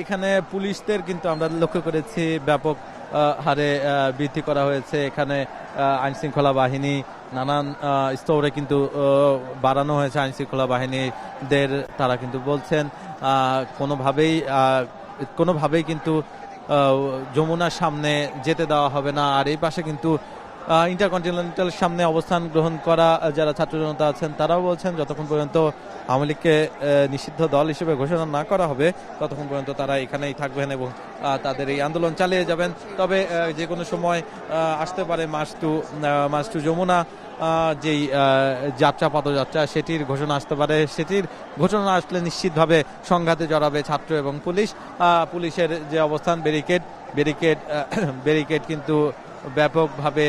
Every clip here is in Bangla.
এখানে পুলিশদের কিন্তু আমরা লক্ষ্য করেছি ব্যাপক হারে বৃদ্ধি করা হয়েছে। এখানে আইন শৃঙ্খলা বাহিনী নানান স্তরে কিন্তু বাড়ানো হয়েছে আইন শৃঙ্খলা বাহিনীদের। তারা কিন্তু বলছেন কোনোভাবেই কিন্তু যমুনার সামনে যেতে দেওয়া হবে না। আর এই পাশে কিন্তু ইন্টারকন্টিনেন্টাল সামনে অবস্থান গ্রহণ করা যারা ছাত্র জনতা আছেন তারাও বলছেন যতক্ষণ পর্যন্ত আওয়ামী লীগকে নিষিদ্ধ দল হিসেবে ঘোষণা না করা হবে ততক্ষণ পর্যন্ত তারা এখানেই থাকবেন এবং তাদের এই আন্দোলন চালিয়ে যাবেন। তবে যে কোনো সময় আসতে পারে মার্চ টু যমুনা যেই পদযাত্রা সেটির ঘোষণা আসতে পারে। সেটির ঘোষণা আসলে নিশ্চিতভাবে সংঘাতে জড়াবে ছাত্র এবং পুলিশের যে অবস্থান ব্যারিকেড কিন্তু ব্যাপকভাবে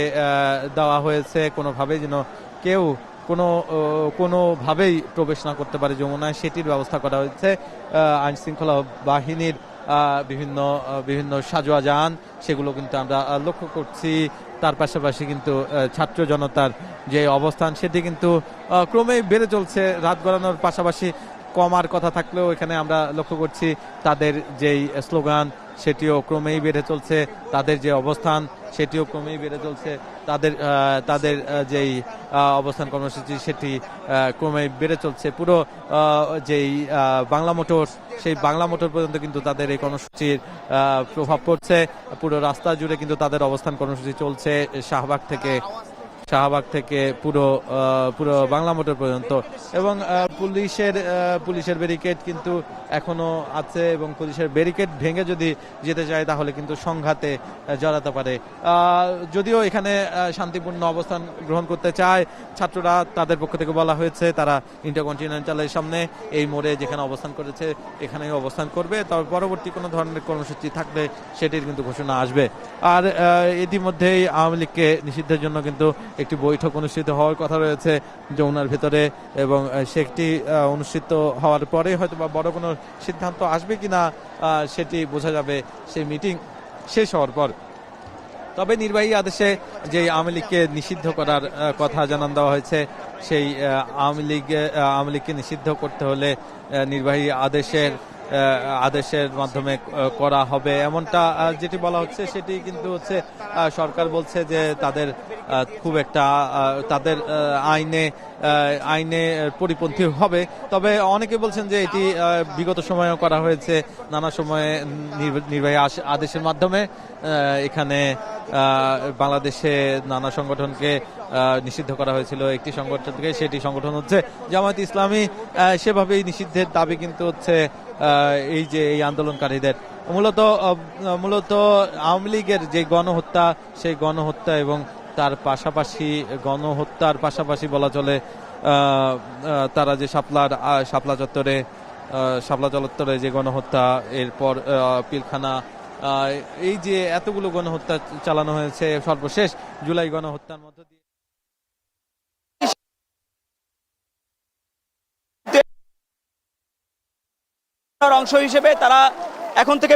দেওয়া হয়েছে। কোনোভাবেই যেন কেউ কোনোভাবেই প্রবেশ না করতে পারে যমুনায় সেটির ব্যবস্থা করা হয়েছে। আইন শৃঙ্খলা বাহিনীর বিভিন্ন সাজোয়া যান সেগুলো কিন্তু আমরা লক্ষ্য করছি। তার পাশাপাশি কিন্তু ছাত্র জনতার যে অবস্থান সেটি কিন্তু ক্রমেই বেড়ে চলছে। রাত গড়ানোর পাশাপাশি কমার কথা থাকলেও এখানে আমরা লক্ষ্য করছি তাদের যেই স্লোগান সেটিও ক্রমেই বেড়ে চলছে, তাদের যে অবস্থান সেটিও ক্রমেই বেড়ে চলছে, তাদের যেই অবস্থান কর্মসূচি সেটি ক্রমেই বেড়ে চলছে। পুরো যেই বাংলা মোটর সেই বাংলা মোটর পর্যন্ত কিন্তু তাদের এই কর্মসূচির প্রভাব পড়ছে। পুরো রাস্তা জুড়ে কিন্তু তাদের অবস্থান কর্মসূচি চলছে শাহবাগ থেকে পুরো বাংলা মোটর পর্যন্ত। এবং পুলিশের ব্যারিকেড কিন্তু এখনো আছে এবং পুলিশের ব্যারিকেড ভেঙে যদি যেতে চায় তাহলে কিন্তু সংঘাতে জড়াতে পারে। যদিও এখানে শান্তিপূর্ণ অবস্থান গ্রহণ করতে চায় ছাত্ররা, তাদের পক্ষ থেকে বলা হয়েছে তারা ইন্টারকন্টিনেন্টালের সামনে এই মোড়ে যেখানে অবস্থান করেছে এখানেই অবস্থান করবে। তবে পরবর্তী কোনো ধরনের কর্মসূচি থাকলে সেটির কিন্তু ঘোষণা আসবে। আর ইতিমধ্যেই আওয়ামী লীগকে নিষিদ্ধের জন্য কিন্তু একটি বৈঠক অনুষ্ঠিত হওয়ার কথা রয়েছে যমুনার ভেতরে এবং সেটি অনুষ্ঠিত হওয়ার পরে হয়তো বা বড় কোনো সিদ্ধান্ত আসবে কিনা সেটি বোঝা যাবে সেই মিটিং শেষ হওয়ার পর। তবে নির্বাহী আদেশে যে আওয়ামী লীগকে নিষিদ্ধ করার কথা জানান দেওয়া হয়েছে সেই আওয়ামী লীগকে নিষিদ্ধ করতে হলে নির্বাহী আদেশের মাধ্যমে করা হবে এমনটা যেটি বলা হচ্ছে। সেটি কিন্তু হচ্ছে সরকার বলছে যে তাদের খুব একটা তাদের আইনে পরিপন্থী হবে। তবে অনেকে বলছেন যে এটি বিগত সময়েও করা হয়েছে, নানা সময়ে নির্বাহী আদেশের মাধ্যমে এখানে বাংলাদেশে নানা সংগঠনকে নিষিদ্ধ করা হয়েছিল। একটি সংগঠনকে সেটি সংগঠন হচ্ছে জামায়াত ইসলামী। সেভাবেই নিষিদ্ধের দাবি কিন্তু হচ্ছে এই আন্দোলনকারীদের। মূলত আওয়ামী লীগের যে গণহত্যা সেই গণহত্যা এবং তার গণহত্যার পাশাপাশি বলা চলে তারা যে শাপলা চত্বরে যে গণহত্যা, এরপর পিলখানা, এই যে এতগুলো গণহত্যা চালানো হয়েছে, সর্বশেষ জুলাই গণহত্যার মধ্য দিয়ে অংশ হিসেবে তারা এখন থেকে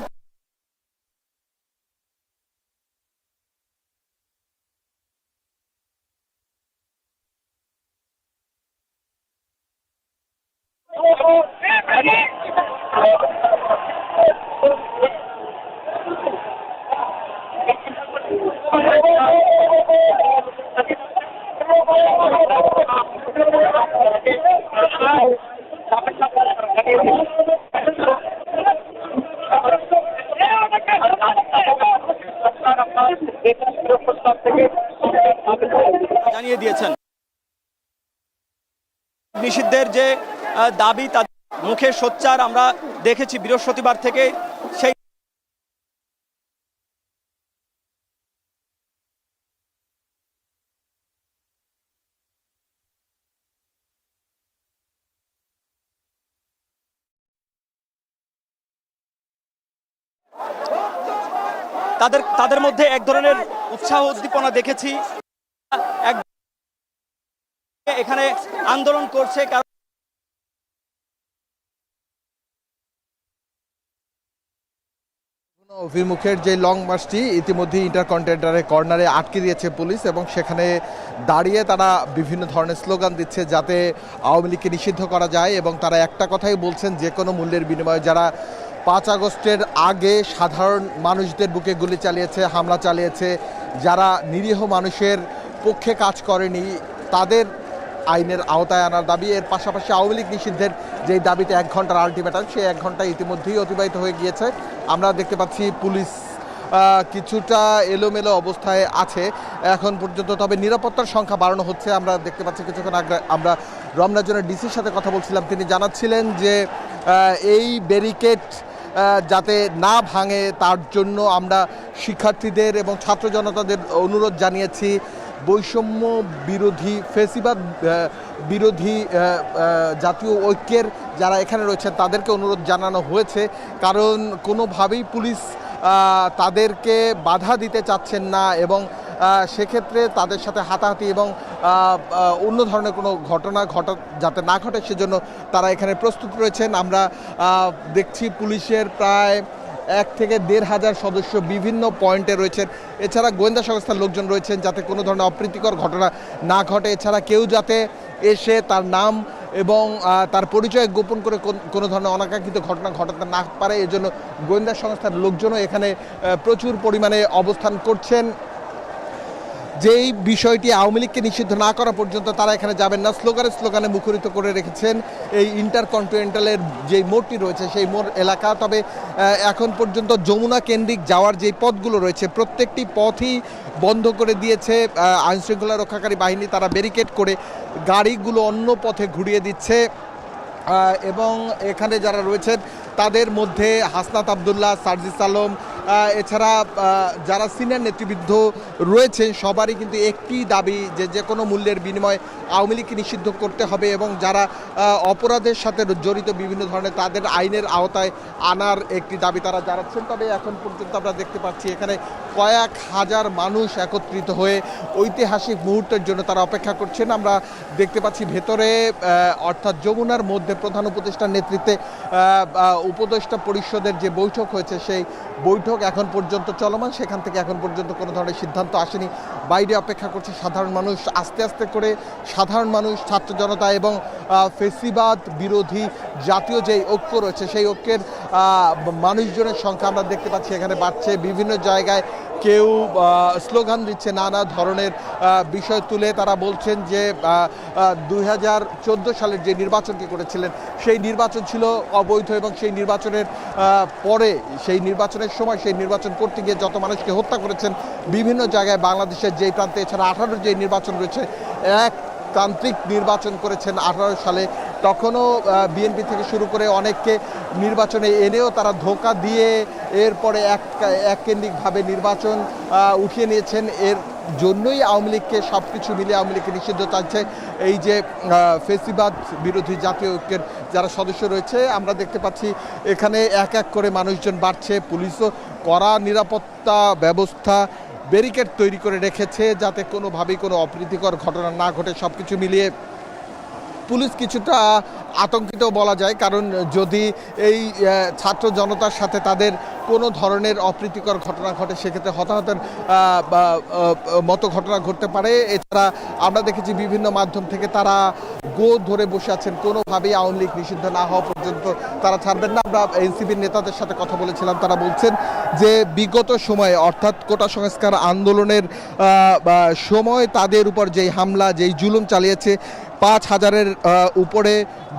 জানিয়ে দিয়েছেন নিষিদ্ধের যে দাবি তাদের মুখে সোচ্চার আমরা দেখেছি বৃহস্পতিবার থেকে। সেই তাদের মধ্যে এক ধরনের উৎসাহ উদ্দীপনা দেখেছি। এখানে আন্দোলন করছে কারণ অভিমুখের যে লং মার্চটি ইতিমধ্যে ইন্টারকন্টিনেন্টালের কর্নারে আটকে দিয়েছে পুলিশ এবং সেখানে দাঁড়িয়ে তারা বিভিন্ন ধরনের স্লোগান দিচ্ছে যাতে আওয়ামী লীগকে নিষিদ্ধ করা যায়। এবং তারা একটা কথাই বলছেন, যে কোনো মূল্যের বিনিময়ে যারা 5 আগস্টের আগে সাধারণ মানুষদের বুকে গুলি চালিয়েছে, হামলা চালিয়েছে, যারা নিরীহ মানুষের পক্ষে কাজ করেনি তাদের আইনের আওতায় আনার দাবি। এর পাশাপাশি আওয়ামী লীগ নিষিদ্ধের যেই দাবিতে 1 ঘন্টার আলটিমেটাম, সেই 1 ঘন্টা ইতিমধ্যেই অতিবাহিত হয়ে গিয়েছে। আমরা দেখতে পাচ্ছি পুলিশ কিছুটা এলোমেলো অবস্থায় আছে এখন পর্যন্ত, তবে নিরাপত্তার সংখ্যা বাড়ানো হচ্ছে। আমরা দেখতে পাচ্ছি কিছুক্ষণ আগে আমরা রমনা জোনের ডিসির সাথে কথা বলছিলাম, তিনি জানাচ্ছিলেন যে এই ব্যারিকেড যাতে না ভাঙে তার জন্য আমরা শিক্ষার্থীদের এবং ছাত্র জনতাদের অনুরোধ জানিয়েছি। বৈষম্য বিরোধী, ফেসিবাদ বিরোধী জাতীয় ঐক্যের যারা এখানে রয়েছেন তাদেরকে অনুরোধ জানানো হয়েছে, কারণ কোনোভাবেই পুলিশ তাদেরকে বাধা দিতে চাচ্ছেন না এবং সেক্ষেত্রে তাদের সাথে হাতাহাতি এবং অন্য ধরনের কোনো ঘটনা যাতে না ঘটে সেজন্য তারা এখানে প্রস্তুত রয়েছেন। আমরা দেখছি পুলিশের প্রায় 1 থেকে 1,500 সদস্য বিভিন্ন পয়েন্টে রয়েছেন। এছাড়া গোয়েন্দা সংস্থার লোকজন রয়েছেন যাতে কোনো ধরনের অপ্রীতিকর ঘটনা না ঘটে। এছাড়া কেউ যাতে এসে তার নাম এবং তার পরিচয় গোপন করে কোনো ধরনের অনাকাঙ্ক্ষিত ঘটনা ঘটাতে না পারে, এজন্য গোয়েন্দা সংস্থার লোকজনও এখানে প্রচুর পরিমাণে অবস্থান করছেন। যেই বিষয়টি আওয়ামী লীগকে নিষিদ্ধ না করা পর্যন্ত তারা এখানে যাবেন না, স্লোগানে মুখরিত করে রেখেছেন এই ইন্টারকন্টিনেন্টালের যেই মোড়টি রয়েছে সেই মোড় এলাকা। তবে এখন পর্যন্ত যমুনা কেন্দ্রিক যাওয়ার যে পথগুলো রয়েছে প্রত্যেকটি পথই বন্ধ করে দিয়েছে আইনশৃঙ্খলা রক্ষাকারী বাহিনী। তারা ব্যারিকেড করে গাড়িগুলো অন্য পথে ঘুরিয়ে দিচ্ছে এবং এখানে যারা রয়েছেন তাদের মধ্যে হাসনাত আবদুল্লাহ, সার্জিস আলম, এছাড়া যারা সিনিয়র নেতৃবৃন্দ রয়েছেন সবারই কিন্তু একটি দাবি যে কোনো মূল্যের বিনিময়ে আওয়ামী লীগকে নিষিদ্ধ করতে হবে এবং যারা অপরাধের সাথে জড়িত বিভিন্ন ধরনের তাদের আইনের আওতায় আনার একটি দাবি তারা জানাচ্ছেন। তবে এখন পর্যন্ত আমরা দেখতে পাচ্ছি এখানে কয়েক হাজার মানুষ একত্রিত হয়ে ঐতিহাসিক মুহূর্তের জন্য তারা অপেক্ষা করছেন। আমরা দেখতে পাচ্ছি ভেতরে অর্থাৎ যমুনার মধ্যে প্রধান উপদেষ্টার নেতৃত্বে উপদেষ্টা পরিষদের যে বৈঠক হয়েছে সেই বৈঠক এখন পর্যন্ত চলমান, সেখান থেকে এখন পর্যন্ত কোনো ধরনের সিদ্ধান্ত আসেনি। বাইরে অপেক্ষা করছে সাধারণ মানুষ। আস্তে আস্তে করে সাধারণ মানুষ, ছাত্র জনতা এবং ফেসিবাদ বিরোধী জাতীয় যেই ঐক্য রয়েছে সেই ঐক্যের মানুষজনের সংখ্যা আমরা দেখতে পাচ্ছি এখানে বাড়ছে। বিভিন্ন জায়গায় কেউ স্লোগান দিচ্ছে নানা ধরনের বিষয় তুলে। তারা বলছেন যে 2014 সালের যে নির্বাচনটি করেছিলেন সেই নির্বাচন ছিল অবৈধ এবং সেই নির্বাচনের পরে সেই নির্বাচনের সময় সেই নির্বাচন করতে গিয়ে যত মানুষকে হত্যা করেছেন বিভিন্ন জায়গায় বাংলাদেশের যেই প্রান্তে, এছাড়া 18 যে নির্বাচন রয়েছে এক তান্ত্রিক নির্বাচন করেছেন 18 সালে, তখনও বিএনপি থেকে শুরু করে অনেককে নির্বাচনে এনেও তারা ধোঁকা দিয়ে এরপরে এক কেন্দ্রিকভাবে নির্বাচন উঠিয়ে নিয়েছেন। এর জন্যই আওয়ামী লীগকে সব কিছু মিলে আওয়ামী লীগকে নিষিদ্ধ চাইছে এই যে ফেসিবাদ বিরোধী জাতীয় ঐক্যের যারা সদস্য রয়েছে। আমরা দেখতে পাচ্ছি এখানে এক এক করে মানুষজন বাড়ছে। পুলিশও কড়া নিরাপত্তা ব্যবস্থা ব্যারিকেড তৈরি করে রেখেছে যাতে কোনোভাবেই কোনো অপ্রীতিকর ঘটনা না ঘটে। সব কিছু মিলিয়ে পুলিশ কিছুটা আতঙ্কিত বলা যায়, কারণ যদি এই ছাত্র জনতার সাথে তাদের কোনো ধরনের অপ্রীতিকর ঘটনা ঘটে সেক্ষেত্রে হতাহতের মতো ঘটনা ঘটতে পারে। এছাড়া আমরা দেখেছি বিভিন্ন মাধ্যম থেকে তারা ধরে বসে আছেন, কোনোভাবেই আওয়ামী লীগ নিষিদ্ধ না হওয়া পর্যন্ত তারা ছাড়বেন না। আমরা এনসিপির নেতাদের সাথে কথা বলেছিলাম, তারা বলছেন যে বিগত সময়ে অর্থাৎ কোটা সংস্কার আন্দোলনের সময় তাদের উপর যেই হামলা যেই জুলুম চালিয়েছে 5,000-এর উপরে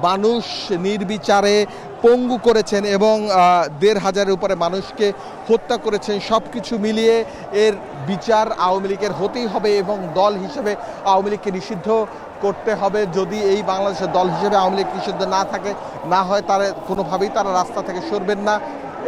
মানুষ নির্বিচারে পঙ্গু করেছেন এবং 1,500-এর উপরে মানুষকে হত্যা করেছেন। সব কিছু মিলিয়ে এর বিচার আওয়ামী লীগের হতেই হবে এবং দল হিসেবে আওয়ামী লীগকে নিষিদ্ধ করতে হবে। যদি এই বাংলাদেশের দল হিসেবে আওয়ামী লীগ নিষিদ্ধ না হয় তারা কোনোভাবেই তারা রাস্তা থেকে সরবেন না।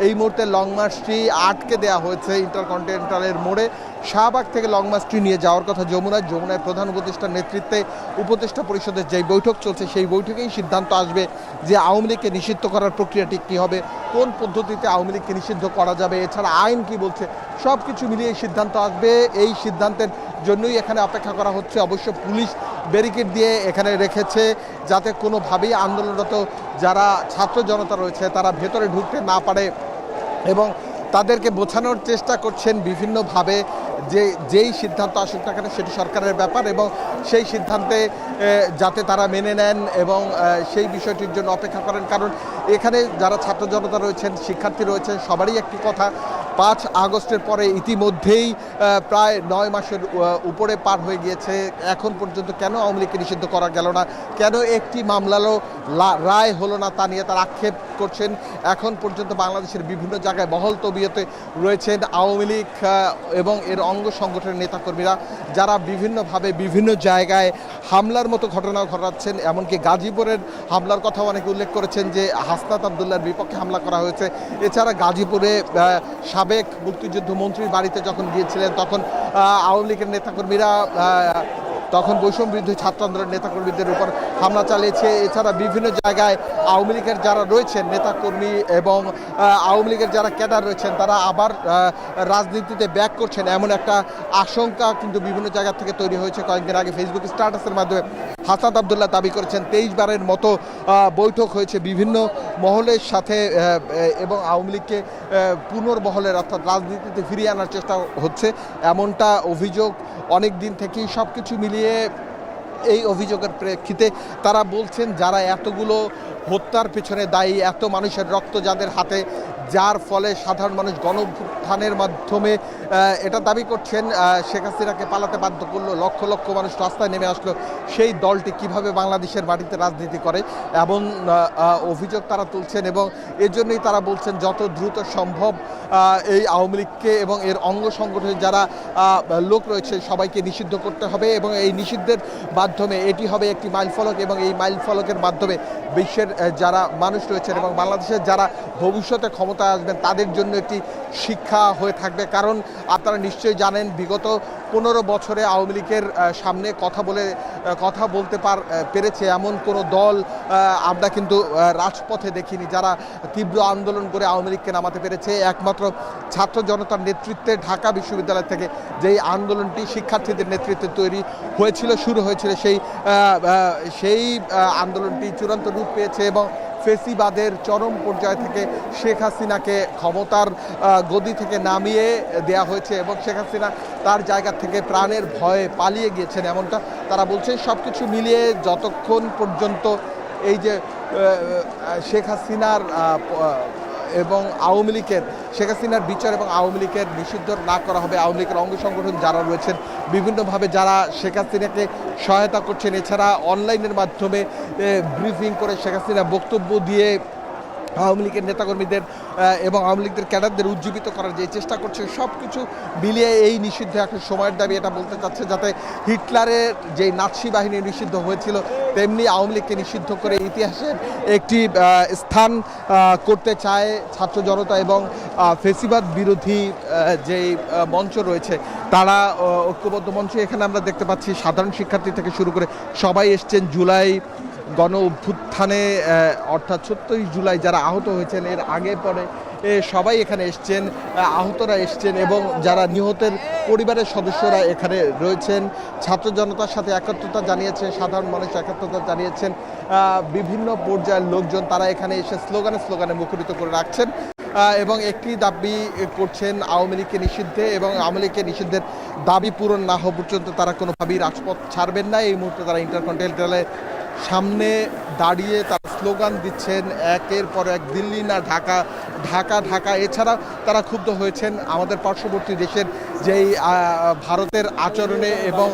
এই মুহূর্তে লং মার্চটি আটকে দেওয়া হয়েছে ইন্টারকন্টিনেন্টালের মোড়ে। শাহবাগ থেকে লং মার্চটি নিয়ে যাওয়ার কথা যমুনায় প্রধান উপদেষ্টার নেতৃত্বে উপদেষ্টা পরিষদের যেই বৈঠক চলছে সেই বৈঠকেই সিদ্ধান্ত আসবে যে আওয়ামী লীগকে নিষিদ্ধ করার প্রক্রিয়াটি কী হবে, কোন পদ্ধতিতে আওয়ামী লীগকে নিষিদ্ধ করা যাবে, এছাড়া আইন কি বলছে, সব কিছু মিলিয়ে সিদ্ধান্ত আসবে। এই সিদ্ধান্তের জন্যই এখানে অপেক্ষা করা হচ্ছে। অবশ্য পুলিশ ব্যারিকেড দিয়ে এখানে রেখেছে যাতে কোনোভাবেই আন্দোলনরত যারা ছাত্র জনতা রয়েছে তারা ভেতরে ঢুকতে না পারে এবং তাদেরকে বোঝানোর চেষ্টা করছেন বিভিন্নভাবে যেই সিদ্ধান্ত আসুক না কেন সেটি সরকারের ব্যাপার, এবং সেই সিদ্ধান্তে যাতে তারা মেনে নেন এবং সেই বিষয়টির জন্য অপেক্ষা করেন। কারণ এখানে যারা ছাত্র জনতা রয়েছেন, শিক্ষার্থী রয়েছেন, সবারই একটি কথা, 5 আগস্টের পরে ইতিমধ্যেই প্রায় 9 মাসের উপরে পার হয়ে গিয়েছে। এখন পর্যন্ত কেন আওয়ামী লীগকে নিষিদ্ধ করা গেল না, কেন একটি মামলারও রায় হলো না, তা নিয়ে তারা আক্ষেপ করছেন। এখন পর্যন্ত বাংলাদেশের বিভিন্ন জায়গায় বহল তবিয়তে রয়েছেন আওয়ামী লীগ এবং এর অঙ্গ সংগঠনের নেতাকর্মীরা, যারা বিভিন্নভাবে বিভিন্ন জায়গায় হামলার মতো ঘটনা ঘটাচ্ছেন। এমনকি গাজীপুরের হামলার কথা অনেকে উল্লেখ করেছেন যে হাসনাত আবদুল্লাহর বিপক্ষে হামলা করা হয়েছে। এছাড়া গাজীপুরে সাবেক মুক্তিযুদ্ধ মন্ত্রীর বাড়িতে যখন গিয়েছিলেন তখন আওয়ামী লীগের নেতাকর্মীরা তখন বৈষম্য বিরোধী ছাত্র আন্দোলনের নেতাকর্মীদের উপর হামলা চালিয়েছে। এছাড়া বিভিন্ন জায়গায় আওয়ামী লীগের যারা রয়েছেন নেতাকর্মী এবং আওয়ামী লীগের যারা ক্যাডার রয়েছেন তারা আবার রাজনীতিতে ব্যাক করছেন, এমন একটা আশঙ্কা কিন্তু বিভিন্ন জায়গা থেকে তৈরি হয়েছে। কয়েকদিন আগে ফেসবুক স্ট্যাটাসের মাধ্যমে হাসনাত আবদুল্লাহ দাবি করেছেন 23 বারের মতো বৈঠক হয়েছে বিভিন্ন মহলের সাথে এবং আওয়ামী লীগকে পুনর্বহলের অর্থাৎ রাজনীতিতে ফিরিয়ে আনার চেষ্টা হচ্ছে, এমনটা অভিযোগ অনেক দিন থেকেই। সব কিছু মিলিয়ে এই অভিযোগের প্রেক্ষিতে তারা বলছেন যারা এতগুলো হত্যার পেছনে দায়ী, এত মানুষের রক্ত যাদের হাতে, যার ফলে সাধারণ মানুষ গণঅভ্যুত্থানের মাধ্যমে এটা দাবি করছেন শেখ হাসিনাকে পালাতে বাধ্য করলো, লক্ষ লক্ষ মানুষ রাস্তায় নেমে আসলো, সেই দলটি কিভাবে বাংলাদেশের মাটিতে রাজনীতি করে এমন অভিযোগ তারা তুলছেন। এবং এজন্যই তারা বলছেন যত দ্রুত সম্ভব এই আওয়ামী লীগকে এবং এর অঙ্গ সংগঠনের যারা লোক রয়েছে সবাইকে নিষিদ্ধ করতে হবে, এবং এই নিষিদ্ধের মাধ্যমে এটি হবে একটি মাইলফলক, এবং এই মাইলফলকের মাধ্যমে বিশ্বের যারা মানুষ রয়েছেন এবং বাংলাদেশের যারা ভবিষ্যতে ক্ষমতায় আসবেন তাদের জন্য একটি শিক্ষা হয়ে থাকবে। কারণ আপনারা নিশ্চয়ই জানেন বিগত 15 বছরে আওয়ামী লীগের সামনে কথা বলতে পেরেছে এমন কোনো দল আমরা কিন্তু রাজপথে দেখিনি, যারা তীব্র আন্দোলন করে আওয়ামী লীগকে নামাতে পেরেছে। একমাত্র ছাত্র জনতার নেতৃত্বে ঢাকা বিশ্ববিদ্যালয় থেকে যেই আন্দোলনটি শিক্ষার্থীদের নেতৃত্বে তৈরি হয়েছিল, শুরু হয়েছিল, সেই আন্দোলনটি চূড়ান্ত রূপ পেয়েছে এবং ফেসিবাদের চরম পর্যায় থেকে শেখ হাসিনাকে ক্ষমতার গদি থেকে নামিয়ে দেয়া হয়েছে এবং শেখ হাসিনা তার জায়গা থেকে প্রাণের ভয়ে পালিয়ে গিয়েছেন, এমনটা তারা বলছে। সব কিছু মিলিয়ে যতক্ষণ পর্যন্ত এই যে শেখ হাসিনার এবং আওয়ামী লীগের শেখ হাসিনার বিচার এবং আওয়ামী লীগের নিষিদ্ধ না করা হবে, আওয়ামী লীগের অঙ্গ সংগঠন যারা রয়েছেন বিভিন্নভাবে যারা শেখ হাসিনাকে সহায়তা করছেন, এছাড়া অনলাইনের মাধ্যমে ব্রিফিং করে শেখ হাসিনা বক্তব্য দিয়ে আওয়ামী লীগের নেতাকর্মীদের এবং আওয়ামী লীগের ক্যাডারদের উজ্জীবিত করার যে চেষ্টা করছে, সব কিছু মিলিয়ে এই নিষিদ্ধ এখন সময়ের দাবি। এটা বলতে চাচ্ছে যাতে হিটলারের যে নাৎসি বাহিনী নিষিদ্ধ হয়েছিল তেমনি আওয়ামী লীগকে নিষিদ্ধ করে ইতিহাসের একটি স্থান করতে চায় ছাত্র জনতা এবং ফেসিবাদ বিরোধী যেই মঞ্চ রয়েছে তারা ঐক্যবদ্ধ মঞ্চ। এখানে আমরা দেখতে পাচ্ছি সাধারণ শিক্ষার্থী থেকে শুরু করে সবাই এসছেন জুলাই গণ অভ্যুত্থানে, অর্থাৎ 27 জুলাই যারা আহত হয়েছেন এর আগে পরে সবাই এখানে এসছেন, আহতরা এসছেন এবং যারা নিহতের পরিবারের সদস্যরা এখানে রয়েছেন। ছাত্র জনতার সাথে একাত্মতা জানিয়েছেন, সাধারণ মানুষ একাত্মতা জানিয়েছেন, বিভিন্ন পর্যায়ের লোকজন তারা এখানে এসে স্লোগানে মুখরিত করে রাখছেন এবং একটি দাবি করছেন আওয়ামী লীগকে নিষিদ্ধে, এবং আওয়ামী লীগকে নিষিদ্ধের দাবি পূরণ না হওয়া পর্যন্ত তারা কোনোভাবেই রাজপথ ছাড়বেন না। এই মুহূর্তে তারা ইন্টারকন্টিনেন্টালের সামনে দাঁড়িয়ে তারা স্লোগান দিচ্ছেন একের পর এক, দিল্লি না ঢাকা, ঢাকা ঢাকা। এছাড়া তারা ক্ষুব্ধ হয়েছেন আমাদের পার্শ্ববর্তী দেশের যেই ভারতের আচরণে, এবং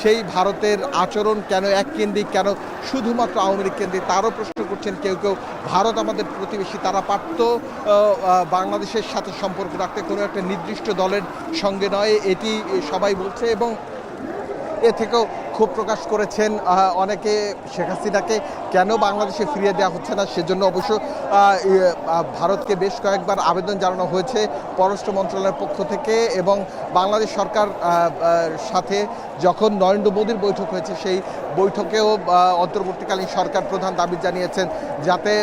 সেই ভারতের আচরণ কেন এককেন্দ্রিক, কেন শুধুমাত্র আওয়ামী লীগ কেন্দ্রিক তারও প্রশ্ন করছেন কেউ কেউ। ভারত আমাদের প্রতিবেশী, তারা পারত বাংলাদেশের সাথে সম্পর্ক রাখতে, কোনো একটা নির্দিষ্ট দলের সঙ্গে নয়, এটি সবাই বলছে। এবং এ থেকেও ক্ষোভ প্রকাশ করেছেন অনেকে শেখ হাসিনাকে কেন বাংলাদেশে ফিরিয়ে দেওয়া হচ্ছে না, সেজন্য অবশ্য ভারতকে বেশ কয়েকবার আবেদন জানানো হয়েছে পররাষ্ট্র মন্ত্রণালয়ের পক্ষ থেকে, এবং বাংলাদেশ সরকার সাথে যখন নরেন্দ্র মোদীর বৈঠক হয়েছে সেই বৈঠকেও অন্তর্বর্তীকালীন সরকার প্রধান দাবি জানিয়েছেন যাতে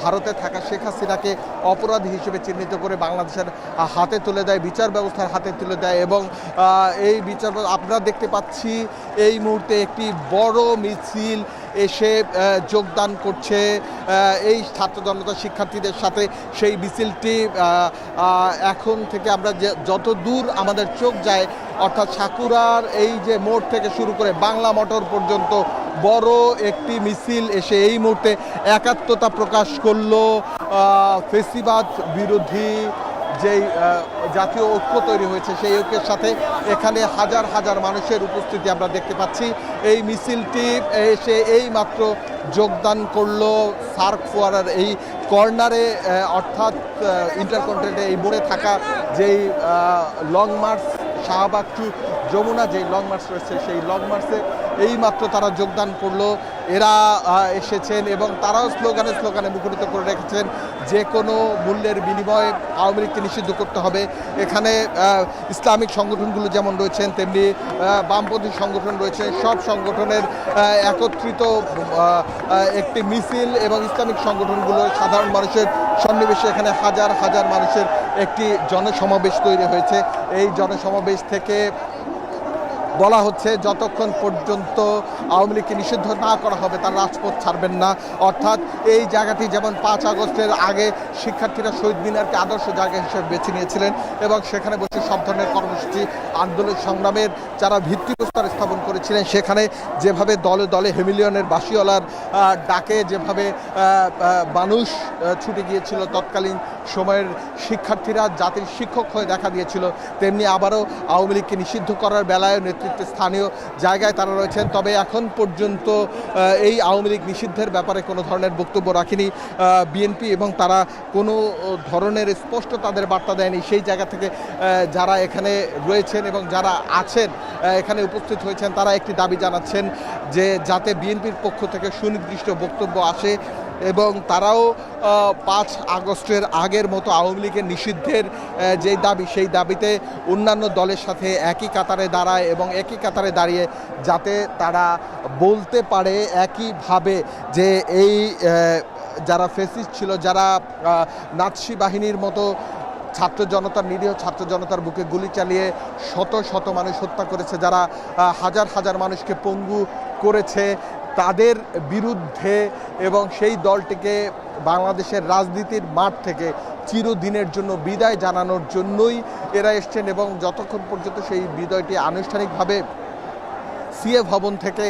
ভারতে থাকা শেখ হাসিনাকে অপরাধী হিসেবে চিহ্নিত করে বাংলাদেশের হাতে তুলে দেয়, বিচার ব্যবস্থার হাতে তুলে দেয়। এবং এই বিচার আমরা দেখতে পাচ্ছি এই মুহূর্তে একটি বড় মিছিল এসে যোগদান করছে এই ছাত্র জনতা শিক্ষার্থীদের সাথে। সেই মিছিলটি এখন থেকে আমরা যত দূর আমাদের চোখ যায়, অর্থাৎ সাকুরার এই যে মোড় থেকে শুরু করে বাংলা মোটর পর্যন্ত বড় একটি মিছিল এসে এই মুহূর্তে একাত্মতা প্রকাশ করলো ফেসিবাদ বিরোধী যেই জাতীয় ঐক্য তৈরি হয়েছে সেই ঐক্যের সাথে। এখানে হাজার হাজার মানুষের উপস্থিতি আমরা দেখতে পাচ্ছি। এই মিছিলটি এসে এই মাত্র যোগদান করলো সার্ক ফোয়ারার এই কর্নারে, অর্থাৎ ইন্টারকন্টিনেন্টাল এই মোড়ে থাকা যেই long march Shahbag to Jamuna যেই লং মার্চ রয়েছে, সেই লং মার্চে এই মাত্র তারা যোগদান করলো। এরা এসেছেন এবং তারাও স্লোগানে মুখরিত করে রেখেছেন যে কোনো মূল্যের বিনিময়ে আওয়ামী লীগকে নিষিদ্ধ করতে হবে। এখানে ইসলামিক সংগঠনগুলো যেমন রয়েছেন তেমনি বামপন্থী সংগঠন রয়েছে, সব সংগঠনের একত্রিত একটি মিছিল এবং ইসলামিক সংগঠনগুলো সাধারণ মানুষের সন্নিবেশে এখানে হাজার হাজার মানুষের একটি জনসমাবেশ তৈরি হয়েছে। এই জনসমাবেশ থেকে বলা হচ্ছে যতক্ষণ পর্যন্ত আওয়ামী লীগকে নিষিদ্ধ না করা হবে তার রাজপথ ছাড়বেন না। অর্থাৎ এই জায়গাটি যেমন 5 আগস্টের আগে শিক্ষার্থীরা শহীদ মিনারকে আদর্শ জায়গা হিসেবে বেছে নিয়েছিলেন এবং সেখানে বসে সব ধরনের কর্মসূচি আন্দোলন সংগ্রামের যারা ভিত্তিপ্রস্তর স্থাপন করেছিলেন, সেখানে যেভাবে দলে দলে হেমিলিয়নের বাসিওয়ালার ডাকে যেভাবে মানুষ ছুটে গিয়েছিল, তৎকালীন সময়ের শিক্ষার্থীরা জাতির শিক্ষক হয়ে দেখা দিয়েছিল, তেমনি আবারও আওয়ামী লীগকে নিষিদ্ধ করার বেলায় নেতৃত্বে স্থানীয় জায়গায় তারা রয়েছেন। তবে এখন পর্যন্ত এই আওয়ামী লীগ নিষিদ্ধের ব্যাপারে কোনো ধরনের বক্তব্য রাখেনি বিএনপি এবং তারা কোনো ধরনের স্পষ্ট তাদের বার্তা দেয়নি। সেই জায়গা থেকে যারা এখানে রয়েছেন এবং যারা আছেন এখানে উপস্থিত হয়েছেন তারা একটি দাবি জানাচ্ছেন যে যাতে বিএনপির পক্ষ থেকে সুনির্দিষ্ট বক্তব্য আসে এবং তারাও 5 আগস্টের আগের মতো আওয়ামী লীগের নিষিদ্ধের যেই দাবি সেই দাবিতে অন্যান্য দলের সাথে একই কাতারে দাঁড়ায় এবং একই কাতারে দাঁড়িয়ে যাতে তারা বলতে পারে একইভাবে যে এই যারা ফেসিস্ট ছিল, যারা নাৎসি বাহিনীর মতো ছাত্র জনতার নিরীহ ছাত্র জনতার বুকে গুলি চালিয়ে শত শত মানুষ হত্যা করেছে, যারা হাজার হাজার মানুষকে পঙ্গু করেছে, তাদের বিরুদ্ধে এবং সেই দলটিকে বাংলাদেশের রাজনীতির মাঠ থেকে চিরদিনের জন্য বিদায় জানানোর জন্যই এরা এসছেন এবং যতক্ষণ পর্যন্ত সেই বিদায়টি আনুষ্ঠানিকভাবে সিএ ভবন থেকে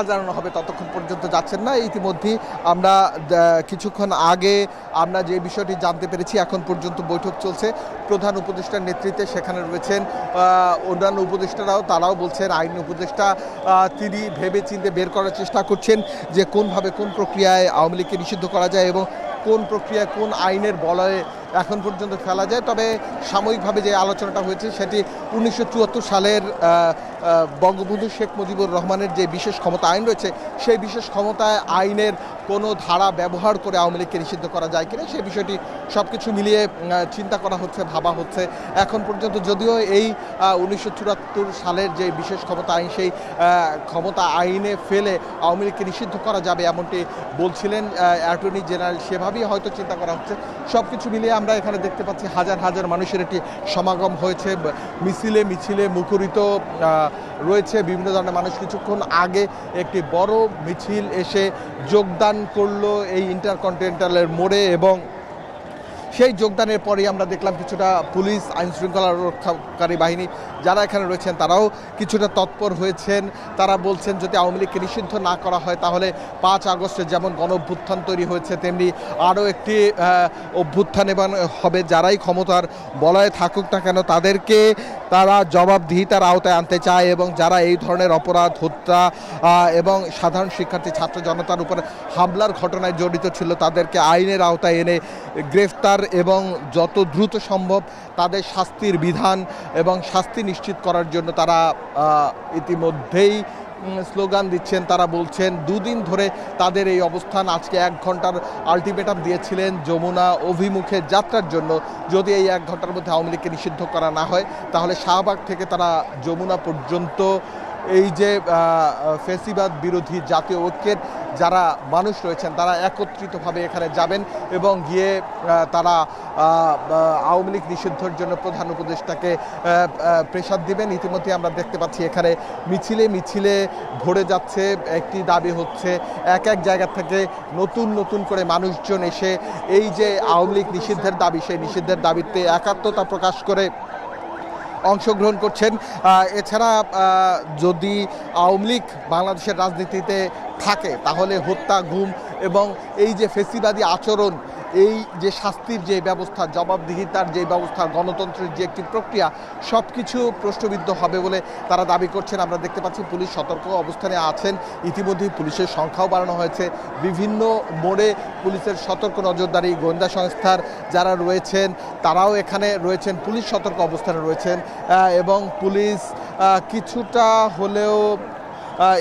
জানানো হবে ততক্ষণ পর্যন্ত যাচ্ছেন না। ইতিমধ্যেই আমরা কিছুক্ষণ আগে আমরা যে বিষয়টি জানতে পেরেছি, এখন পর্যন্ত বৈঠক চলছে প্রধান উপদেষ্টার নেতৃত্বে, সেখানে রয়েছেন অন্যান্য উপদেষ্টারাও, তারাও বলছেন আইন উপদেষ্টা তিনি ভেবে চিন্তে বের করার চেষ্টা করছেন যে কোনভাবে কোন প্রক্রিয়ায় আওয়ামী লীগকে নিষিদ্ধ করা যায় এবং কোন প্রক্রিয়ায় কোন আইনের বলয়ে এখন পর্যন্ত ফেলা যায়। তবে সাময়িকভাবে যে আলোচনাটা হয়েছে সেটি 1974 সালের বঙ্গবন্ধু শেখ মুজিবুর রহমানের যে বিশেষ ক্ষমতা আইন রয়েছে সেই বিশেষ ক্ষমতা আইনের কোনো ধারা ব্যবহার করে আওয়ামী লীগকে নিষিদ্ধ করা যায় কিনা সেই বিষয়টি সব কিছু মিলিয়ে চিন্তা করা হচ্ছে, ভাবা হচ্ছে। এখন পর্যন্ত যদিও এই 1974 সালের যে বিশেষ ক্ষমতা আইন সেই ক্ষমতা আইনে ফেলে আওয়ামী লীগকে নিষিদ্ধ করা যাবে এমনটি বলছিলেন অ্যাটর্নি জেনারেল, সেভাবেই হয়তো চিন্তা করা হচ্ছে। সব কিছু মিলিয়ে আমরা এখানে দেখতে পাচ্ছি হাজার হাজার মানুষের একটি সমাগম হয়েছে, মিছিলে মুখরিত রয়েছে বিভিন্ন ধরনের মানুষ। কিছুক্ষণ আগে একটি বড় মিছিল এসে যোগদান করলো এই ইন্টারকন্টিনেন্টালের মোড়ে এবং সেই যোগদানের পরেই আমরা দেখলাম কিছুটা পুলিশ, আইন শৃঙ্খলা রক্ষাকারী বাহিনী যারা এখানে রয়েছেন তারাও কিছুটা তৎপর হয়েছেন। তারা বলছেন যদি আওয়ামী লীগকে নিষিদ্ধ না করা হয় তাহলে 5 আগস্টে যেমন গণ অভ্যুত্থান তৈরি হয়েছে তেমনি আরও একটি অভ্যুত্থান এবং হবে। যারাই ক্ষমতার বলয়ে থাকুক না কেন তাদেরকে তারা জবাবদিহিতার আওতায় আনতে চায় এবং যারা এই ধরনের অপরাধ, হত্যা এবং সাধারণ শিক্ষার্থী ছাত্র জনতার উপর হামলার ঘটনায় জড়িত ছিল তাদেরকে আইনের আওতায় এনে গ্রেফতার এবং যত দ্রুত সম্ভব তাদের শাস্তির বিধান এবং শাস্তি নিশ্চিত করার জন্য তারা ইতিমধ্যেই স্লোগান দিচ্ছেন। তারা বলছেন 2 দিন ধরে তাদের এই অবস্থান, আজকে 1 ঘন্টার আলটিমেটাম দিয়েছিলেন যমুনা অভিমুখে যাত্রার জন্য। যদি এই 1 ঘন্টার মধ্যে আওয়ামী লীগকে নিষিদ্ধ করা না হয় তাহলে শাহবাগ থেকে তারা যমুনা পর্যন্ত এই যে ফ্যাসিবাদ বিরোধী জাতীয় ঐক্যের যারা মানুষ রয়েছেন তারা একত্রিতভাবে এখানে যাবেন এবং গিয়ে তারা আওয়ামী লীগ নিষিদ্ধের জন্য প্রধান উপদেষ্টাকে প্রেসার দিবেন। ইতিমধ্যে আমরা দেখতে পাচ্ছি এখানে মিছিলে মিছিলে ভরে যাচ্ছে। একটি দাবি হচ্ছে এক এক জায়গা থেকে নতুন নতুন করে মানুষজন এসে এই যে আওয়ামী লীগ নিষিদ্ধের দাবি সেই নিষিদ্ধের দাবিতে একাত্মতা প্রকাশ করে অংশগ্রহণ করছেন। এছাড়া যদি আওয়ামী লীগ বাংলাদেশের রাজনীতিতে থাকে তাহলে হত্যা, গুম এবং এই যে ফেসিবাদী আচরণ, এই যে শাস্তির যে ব্যবস্থা, জবাবদিহিতার যে ব্যবস্থা, গণতন্ত্রের যে একটি প্রক্রিয়া, সব কিছু প্রশ্নবিদ্ধ হবে বলে তারা দাবি করছেন। আমরা দেখতে পাচ্ছি পুলিশ সতর্ক অবস্থানে আছেন। ইতিমধ্যেই পুলিশের সংখ্যাও বাড়ানো হয়েছে। বিভিন্ন মোড়ে পুলিশের সতর্ক নজরদারি, গোয়েন্দা সংস্থার যারা রয়েছেন তারাও এখানে রয়েছেন, পুলিশ সতর্ক অবস্থানে রয়েছেন এবং পুলিশ কিছুটা হলেও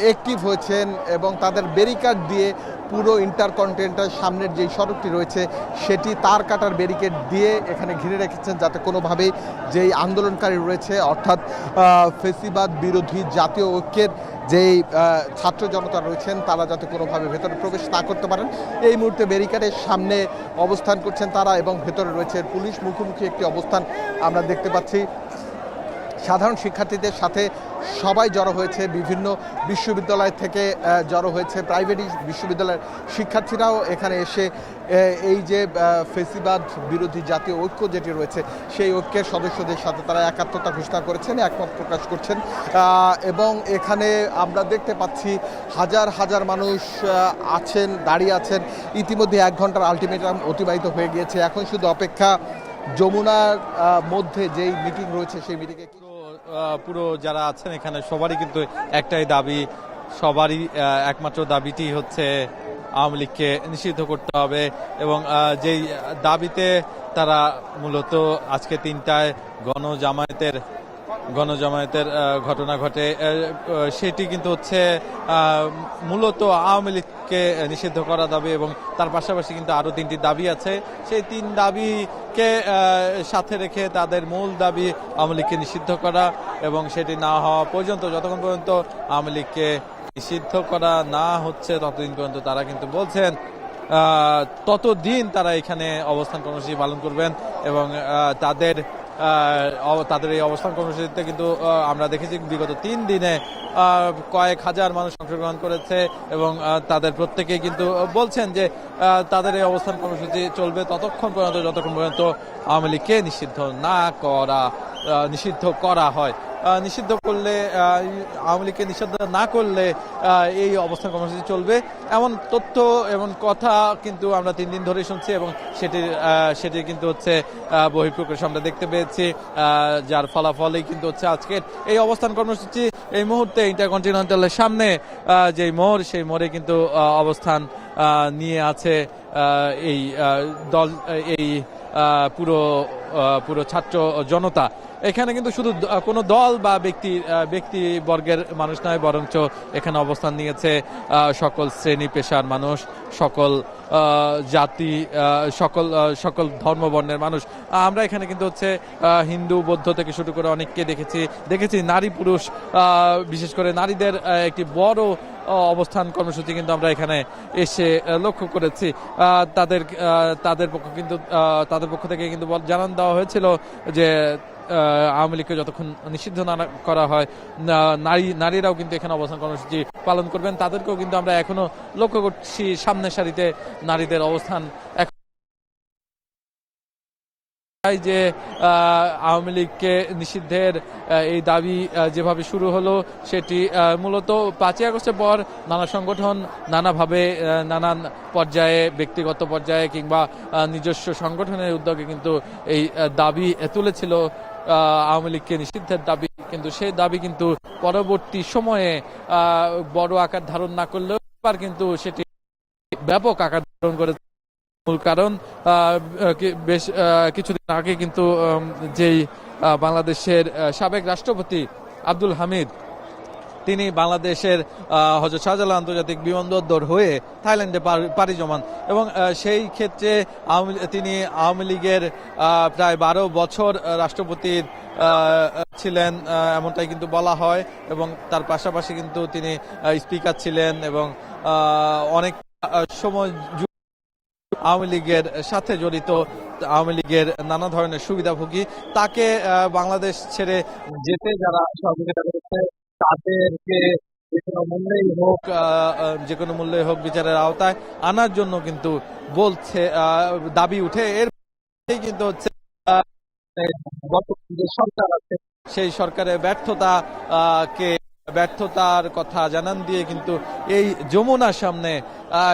অ্যাক্টিভ হয়েছেন এবং তাদের ব্যারিকেড দিয়ে পুরো ইন্টারকন্টিনেন্টাল সামনের যেই সড়কটি রয়েছে সেটি তার কাটার ব্যারিকেড দিয়ে এখানে ঘিরে রেখেছেন যাতে কোনোভাবেই যেই আন্দোলনকারী রয়েছে অর্থাৎ ফেসিবাদ বিরোধী জাতীয় ঐক্যের যেই ছাত্র জনতা রয়েছেন তারা যাতে কোনোভাবে ভেতরে প্রবেশ না করতে পারেন এই মুহূর্তে ব্যারিকেডের সামনে অবস্থান করছেন তারা এবং ভেতরে রয়েছে পুলিশ। মুখোমুখি একটি অবস্থান আমরা দেখতে পাচ্ছি। সাধারণ শিক্ষার্থীদের সাথে সবাই জড়ো হয়েছে, বিভিন্ন বিশ্ববিদ্যালয় থেকে জড়ো হয়েছে, প্রাইভেট বিশ্ববিদ্যালয়ের শিক্ষার্থীরাও এখানে এসে এই যে ফেসিবাদ বিরোধী জাতীয় ঐক্য যেটি রয়েছে সেই ঐক্যের সদস্যদের সাথে তারা একাত্মতা ঘোষণা করেছেন, একমত প্রকাশ করছেন এবং এখানে আমরা দেখতে পাচ্ছি হাজার হাজার মানুষ আছেন, দাঁড়িয়ে আছেন। ইতিমধ্যে 1 ঘন্টার আলটিমেটাম অতিবাহিত হয়ে গিয়েছে। এখন শুধু অপেক্ষা যমুনার মধ্যে যেই মিটিং রয়েছে সেই মিটিংয়ে পুরো যারা আছেন এখানে সবারই কিন্তু একটাই দাবি, সবারই একমাত্র দাবিটি হচ্ছে আওয়ামী লীগকে নিষিদ্ধ করতে হবে এবং যেই দাবিতে তারা মূলত আজকে 3টায় গণজামায়াতের ঘটনা ঘটে সেটি কিন্তু হচ্ছে মূলত আওয়ামী লীগকে নিষিদ্ধ করা দাবি এবং তার পাশাপাশি কিন্তু আরো 3টি দাবি আছে। সেই 3 দাবিকে সাথে রেখে তাদের মূল দাবি আওয়ামী লীগকে নিষিদ্ধ করা এবং সেটি না হওয়া পর্যন্ত, যতক্ষণ পর্যন্ত আওয়ামী লীগকে নিষিদ্ধ করা না হচ্ছে ততদিন পর্যন্ত তারা কিন্তু বলছেন ততদিন তারা এখানে অবস্থান কর্মসূচি পালন করবেন এবং তাদের এই অবস্থান কর্মসূচিতে কিন্তু আমরা দেখেছি বিগত 3 দিনে কয়েক হাজার মানুষ অংশগ্রহণ করেছে এবং তাদের প্রত্যেকেই কিন্তু বলছেন যে তাদের এই অবস্থান কর্মসূচি চলবে ততক্ষণ পর্যন্ত যতক্ষণ পর্যন্ত আওয়ামী লীগকে নিষিদ্ধ করা হয়। নিষিদ্ধ করলে আওয়ামী লীগকে নিষিদ্ধ না করলে এই অবস্থান কর্মসূচি চলবে এমন তথ্য এবং কথা কিন্তু আমরা 3 দিন ধরে শুনছি এবং সেটি কিন্তু হচ্ছে বহিঃপ্রকাশ আমরা দেখতে পেয়েছি, যার ফলাফলই কিন্তু হচ্ছে আজকের এই অবস্থান কর্মসূচি। এই মুহূর্তে ইন্টারকন্টিনেন্টালের সামনে যেই মোড় সেই মোড়ে কিন্তু অবস্থান নিয়ে আছে এই দল, এই পুরো ছাত্র জনতা। এখানে কিন্তু শুধু কোনো দল বা ব্যক্তিবর্গের মানুষ নয়, বরঞ্চ এখানে অবস্থান নিয়েছে সকল শ্রেণী পেশার মানুষ, সকল জাতি, সকল ধর্মবর্ণের মানুষ। আমরা এখানে কিন্তু হচ্ছে হিন্দু, বৌদ্ধ থেকে শুরু করে অনেককে দেখেছি নারী পুরুষ, বিশেষ করে নারীদের একটি বড় অবস্থান কর্মসূচি কিন্তু আমরা এখানে এসে লক্ষ্য করেছি। তাদের পক্ষ থেকে কিন্তু জানান দেওয়া হয়েছিল যে আওয়ামী লীগকে যতক্ষণ নিষিদ্ধ না করা হয় নারীরাও কিন্তু এখানে অবস্থান কর্মসূচি পালন করবেন। তাদেরকেও কিন্তু আমরা এখনো লক্ষ্য করছি সামনের সারিতে নারীদের অবস্থান। যে আওয়ামী লীগকে নিষিদ্ধের এই দাবি যেভাবে শুরু হলো সেটি মূলত 5ই আগস্টের পর নানা সংগঠন নানাভাবে নানান পর্যায়ে, ব্যক্তিগত পর্যায়ে কিংবা নিজস্ব সংগঠনের উদ্যোগে কিন্তু এই দাবি তুলেছিল আওয়ামী লীগকে নিষিদ্ধের দাবি। কিন্তু সেই দাবি কিন্তু পরবর্তী সময়ে বড় আকার ধারণ না করলেও এবার কিন্তু সেটি ব্যাপক আকার ধারণ করেছে। মূল কারণ বেশ কিছুদিন আগে কিন্তু যেই বাংলাদেশের সাবেক রাষ্ট্রপতি আব্দুল হামিদ তিনি বাংলাদেশের হযরত শাহজালাল আন্তর্জাতিক বিমানবন্দর হয়ে থাইল্যান্ডে পাড়ি জমান এবং সেই ক্ষেত্রে তিনি আওয়ামী লীগের প্রায় 12 বছর রাষ্ট্রপতির ছিলেন এমনটাই কিন্তু বলা হয়, এবং তার পাশাপাশি কিন্তু তিনি স্পিকার ছিলেন এবং অনেক সময় আওয়ামী লীগের সাথে জড়িত, আওয়ামী লীগের নানা ধরনের সুবিধাভোগী, তাকে বাংলাদেশ ছেড়ে যেতে যারা সহযোগিতা করেছে তাদেরকে যে কোনো মূল্যেই হোক বিচারের আওতায় আনার জন্য কিন্তু বলছে, দাবি উঠে। এর কিন্তু হচ্ছে বর্তমান যে সরকার আছে সেই সরকারের ব্যর্থতার কথা জানান দিয়ে কিন্তু এই যমুনার সামনে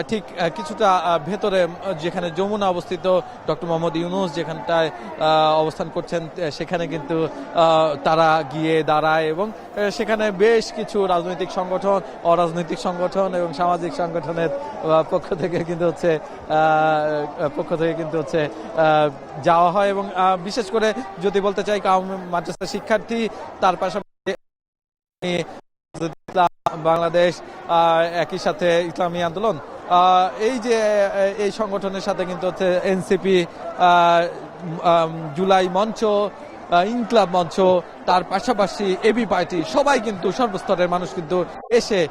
ঠিক কিছুটা ভেতরে যেখানে যমুনা অবস্থিত, ডক্টর মোহাম্মদ ইউনূস যেখানটায় অবস্থান করছেন সেখানে কিন্তু তারা গিয়ে দাঁড়ায়, এবং সেখানে বেশ কিছু রাজনৈতিক সংগঠন, অরাজনৈতিক সংগঠন এবং সামাজিক সংগঠনের পক্ষ থেকে কিন্তু হচ্ছে যাওয়া হয়। এবং বিশেষ করে যদি বলতে চাই, মাদ্রাসা শিক্ষার্থী, তার পাশাপাশি বাংলাদেশ, একই সাথে ইসলামী আন্দোলন, এই সংগঠনের সাথে কিন্তু হচ্ছে এনসিপি, জুলাই মঞ্চ, ইনকলাব মঞ্চ, তার পাশাপাশি এবি পার্টি, সবাই কিন্তু সর্বস্তরের মানুষ কিন্তু এসে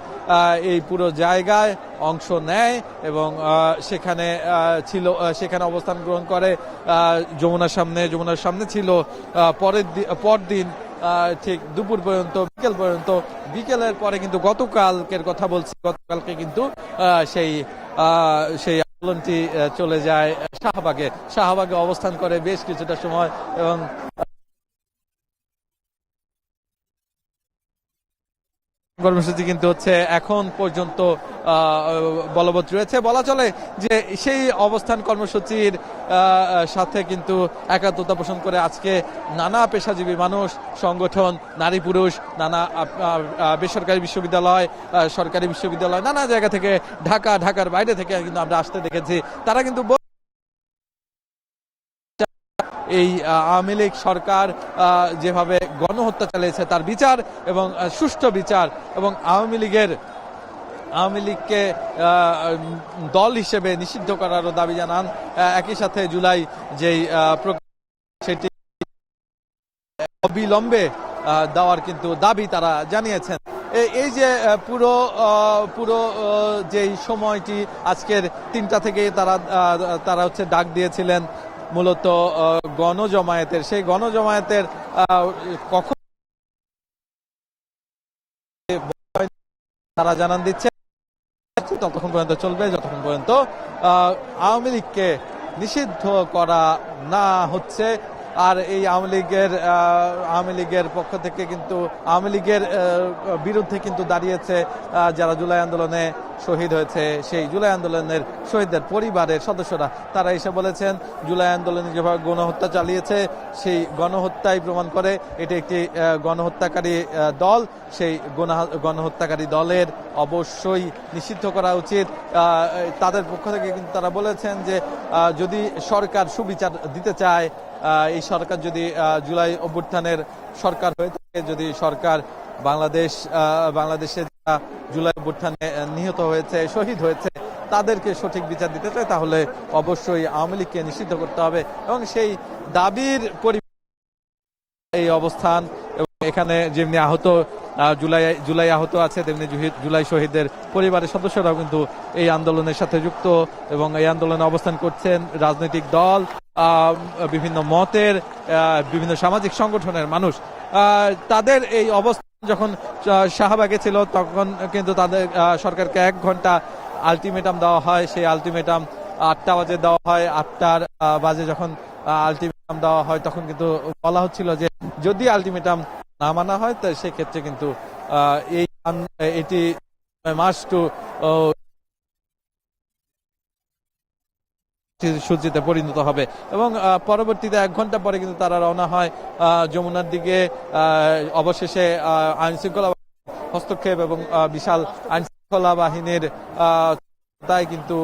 এই পুরো জায়গায় অংশ নেয় এবং সেখানে অবস্থান গ্রহণ করে। যমুনার সামনে ছিল পরদিন ঠিক দুপুর পর্যন্ত, বিকেল পর্যন্ত। বিকেলের পরে কিন্তু গতকালকে কিন্তু সেই আন্দোলনটি চলে যায় শাহবাগে অবস্থান করে বেশ কিছুটা সময়, এবং কর্মসূচি কিন্তু হচ্ছে এখন পর্যন্ত বলবৎ রয়েছে। বলা চলে যে সেই অবস্থান কর্মসূচির সাথে কিন্তু একাত্মতা পোষণ করে আজকে নানা পেশাজীবী মানুষ, সংগঠন, নারী পুরুষ, নানা বেসরকারি বিশ্ববিদ্যালয়, সরকারি বিশ্ববিদ্যালয়, নানা জায়গা থেকে, ঢাকার বাইরে থেকে কিন্তু আমরা আসতে দেখেছি। তারা কিন্তু এই আওয়ামী লীগ সরকার যেভাবে গণহত্যা চালিয়েছে তার বিচার এবং সুষ্ঠু বিচার, এবং আওয়ামী লীগকে দল হিসেবে নিষিদ্ধ করারও দাবি জানান। একই সাথে জুলাই যেই সেটি অবিলম্বে দেওয়ার কিন্তু দাবি তারা জানিয়েছেন। এই যে পুরো যেই সময়টি আজকের 3টা থেকে তারা হচ্ছে ডাক দিয়েছিলেন মূলত গণজমায়েতের, সেই গণজমায়েতের কখন তারা জানান দিচ্ছে ততক্ষণ পর্যন্ত চলবে, যতক্ষণ পর্যন্ত আওয়ামী লীগকে নিষিদ্ধ করা না হচ্ছে। আর এই আওয়ামী লীগের পক্ষ থেকে কিন্তু আওয়ামী লীগের বিরুদ্ধে কিন্তু দাঁড়িয়েছে যারা জুলাই আন্দোলনে শহীদ হয়েছে, সেই জুলাই আন্দোলনের শহীদদের পরিবারের সদস্যরা। তারা এসে বলেছেন জুলাই আন্দোলনে যেভাবে গণহত্যা চালিয়েছে সেই গণহত্যাই প্রমাণ করে এটি একটি গণহত্যাকারী দল। সেই গণহত্যাকারী দলের অবশ্যই নিষিদ্ধ করা উচিত। তাদের পক্ষ থেকে কিন্তু তারা বলেছেন যে যদি সরকার সুবিচার দিতে চায়, এই সরকার যদি জুলাই অভ্যুত্থানের সরকার হয়ে থাকে, যদি সরকার বাংলাদেশে যারা জুলাই অভ্যুত্থানে নিহত হয়েছে, শহীদ হয়েছে, তাদেরকে সঠিক বিচার দিতে চায়, তাহলে অবশ্যই আওয়ামী লীগকে নিষিদ্ধ করতে হবে। এবং সেই দাবির এই অবস্থান, এবং এখানে যেমনি জুলাই আহত আছে, তেমনি জুলাই শহীদদের পরিবারের সদস্যরাও কিন্তু এই আন্দোলনের সাথে যুক্ত এবং এই আন্দোলনে অবস্থান করছেন। রাজনৈতিক দল, বিভিন্ন মতের, বিভিন্ন সামাজিক সংগঠনের মানুষ, তাদের এই অবস্থান যখন শাহবাগে ছিল তখন কিন্তু তাদের সরকারকে 1 ঘন্টা আলটিমেটাম দেওয়া হয়। সেই আলটিমেটাম 8টা বাজে দেওয়া হয়। 8টার বাজে যখন আলটিমেটাম দেওয়া হয় তখন কিন্তু বলা হচ্ছিল যে যদি আলটিমেটাম না মানা হয় তো সেক্ষেত্রে কিন্তু এটি মাস টু সূচিতে পরিণত হবে। এবং পরবর্তীতে 1 ঘন্টা পরে কিন্তু তারা রওনা হয় যমুনার দিকে। অবশেষে আইন শৃঙ্খলা হস্তক্ষেপ এবং বিশাল আইন শৃঙ্খলা বাহিনীর তাই কিন্তু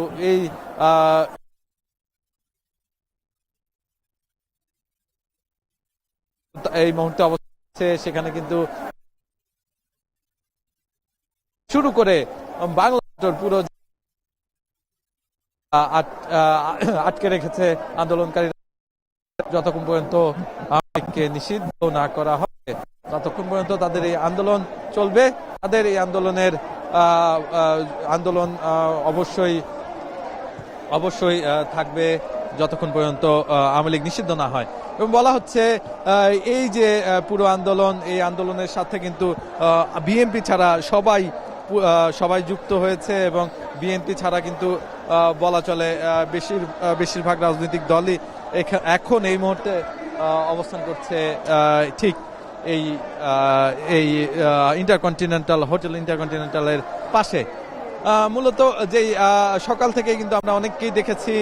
এই মুহূর্তে অবস্থা সেখানে কিন্তু শুরু করে বাংলাদেশের পুরো আটকে রেখেছে আন্দোলনকারীরা যতক্ষণ পর্যন্ত আওয়ামী লীগকে নিষিদ্ধ না করা হবে ততক্ষণ পর্যন্ত তাদের এই আন্দোলন চলবে। তাদের এই আন্দোলন অবশ্যই অবশ্যই থাকবে যতক্ষণ পর্যন্ত আওয়ামী লীগ নিষিদ্ধ না হয়। এবং বলা হচ্ছে এই যে পুরো আন্দোলন, এই আন্দোলনের সাথে কিন্তু বিএনপি ছাড়া সবাই যুক্ত হয়েছে এবং বিএনপি ছাড়া কিন্তু বলা চলে বেশিরভাগ রাজনৈতিক দলই এখন এই মুহূর্তে অবস্থান করছে ঠিক এই ইন্টারকন্টিনেন্টাল হোটেল ইন্টারকন্টিনেন্টালের পাশে। মূলত যেই সকাল থেকে কিন্তু আমরা অনেককেই দেখেছি,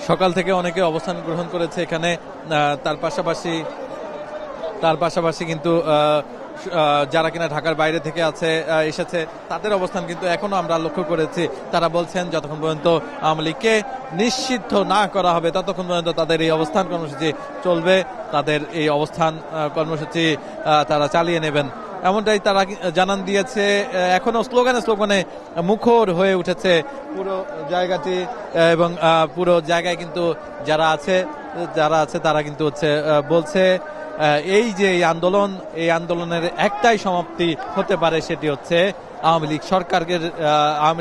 সকাল থেকে অনেকে অবস্থান গ্রহণ করেছে এখানে। তার পাশাপাশি কিন্তু যারা কিনা ঢাকার বাইরে থেকে এসেছে তাদের অবস্থান কিন্তু এখনো আমরা লক্ষ্য করেছি। তারা বলছেন যতক্ষণ পর্যন্ত আওয়ামী লীগকে নিষিদ্ধ না করা হবে ততক্ষণ পর্যন্ত তাদের এই অবস্থান কর্মসূচি চলবে, তাদের এই অবস্থান কর্মসূচি তারা চালিয়ে নেবেন, এমনটাই তারা জানান দিয়েছে। এখনো স্লোগানে মুখর হয়ে উঠেছে পুরো জায়গাটি এবং পুরো জায়গায় কিন্তু যারা আছে তারা কিন্তু বলছে এই যে এই আন্দোলনের একটাই সমাপ্তি হতে পারে, সেটি হচ্ছে আওয়ামী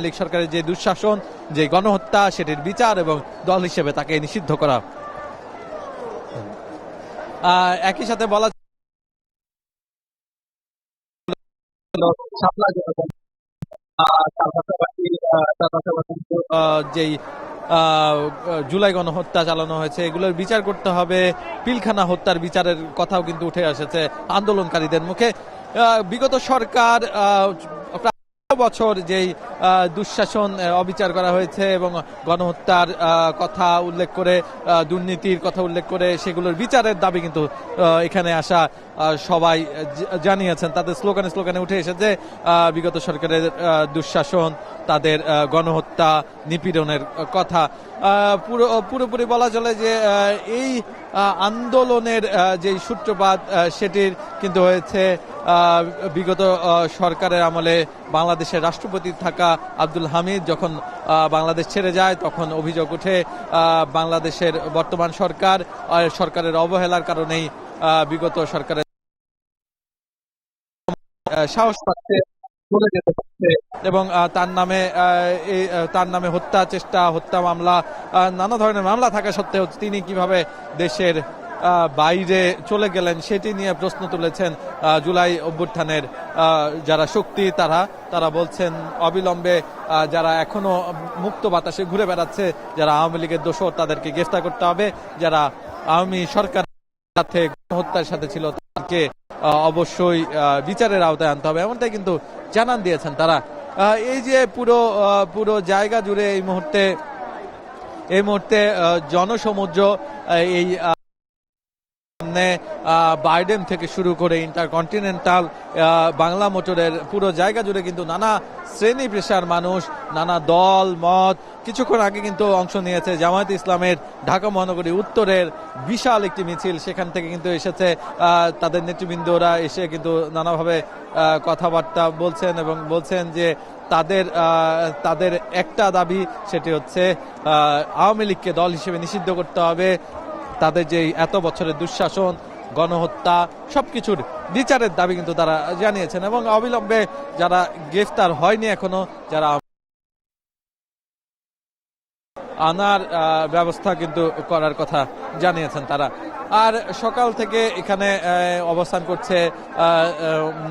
লীগ সরকারের যে দুঃশাসন, যে গণহত্যা, সেটির বিচার এবং দল হিসেবে তাকে নিষিদ্ধ করা। একই সাথে বলা যেই জুলাই গণহত্যা চালানো হয়েছে এগুলোর বিচার করতে হবে, পিলখানা হত্যার বিচারের কথাও কিন্তু উঠে এসেছে আন্দোলনকারীদের মুখে। বিগত সরকার বছর যেই দুঃশাসন অবিচার করা হয়েছে এবং গণহত্যার কথা উল্লেখ করে, দুর্নীতির কথা উল্লেখ করে সেগুলোর বিচারের দাবি কিন্তু এখানে আসা সবাই জানিয়েছেন। তাদের স্লোগানে উঠে এসেছে বিগত সরকারের দুঃশাসন, তাদের গণহত্যা, নিপীড়নের কথা। পুরোপুরি বলা চলে যে এই আন্দোলনের যেই সূত্রপাত সেটির কিন্তু হয়েছে বিগত সরকারের আমলে বাংলাদেশের রাষ্ট্রপতি থাকা আব্দুল হামিদ যখন বাংলাদেশ ছেড়ে যায়, তখন অভিযোগ উঠে বাংলাদেশের বর্তমান সরকারের অবহেলার কারণেই বিগত সরকারের সাহস পাচ্ছে, চলে যেতে পারছে এবং তার নামে হত্যা মামলা, নানা ধরনের মামলা থাকা সত্ত্বেও তিনি কিভাবে দেশের বাইরে চলে গেলেন সেটি নিয়ে প্রশ্ন তুলেছেন জুলাই অভ্যুত্থানের যারা শক্তি তারা বলছেন অবিলম্বে যারা এখনো মুক্ত বাতাসে ঘুরে বেড়াচ্ছে, যারা আওয়ামী লীগের দোষর, তাদেরকে গ্রেফতার করতে হবে। যারা আওয়ামী সরকারের সাথে গণহত্যার সাথে ছিল তাদেরকে অবশ্যই বিচারের আওতায় আনতে হবে, এমনটাই কিন্তু জানান দিয়েছেন তারা। এই যে পুরো জায়গা জুড়ে এই মুহূর্তে জনসমুদ্র, এই বাইডেন থেকে শুরু করে ইন্টারকন্টিনেন্টাল, বাংলা মোটরের পুরো জায়গা জুড়ে কিন্তু নানা শ্রেণী পেশার মানুষ, নানা দল মত কিছুক্ষণ আগে কিন্তু অংশ নিয়েছে জামায়াতে ইসলামের ঢাকা মহানগরী উত্তরের বিশাল একটি মিছিল। সেখান থেকে কিন্তু এসেছে তাদের নেতৃবৃন্দরা এসে কিন্তু নানাভাবে কথাবার্তা বলছেন এবং বলছেন যে তাদের একটা দাবি, সেটি হচ্ছে আওয়ামী লীগকে দল হিসেবে নিষিদ্ধ করতে হবে। তাদের যে এত বছরের দুঃশাসন, গণহত্যা, সবকিছুর বিচারের দাবি কিন্তু তারা জানিয়েছেন এবং অবিলম্বে যারা গ্রেফতার হয়নি এখনো, যারা আনার ব্যবস্থা কিন্তু করার কথা জানিয়েছেন তারা। আর সকাল থেকে এখানে অবস্থান করছে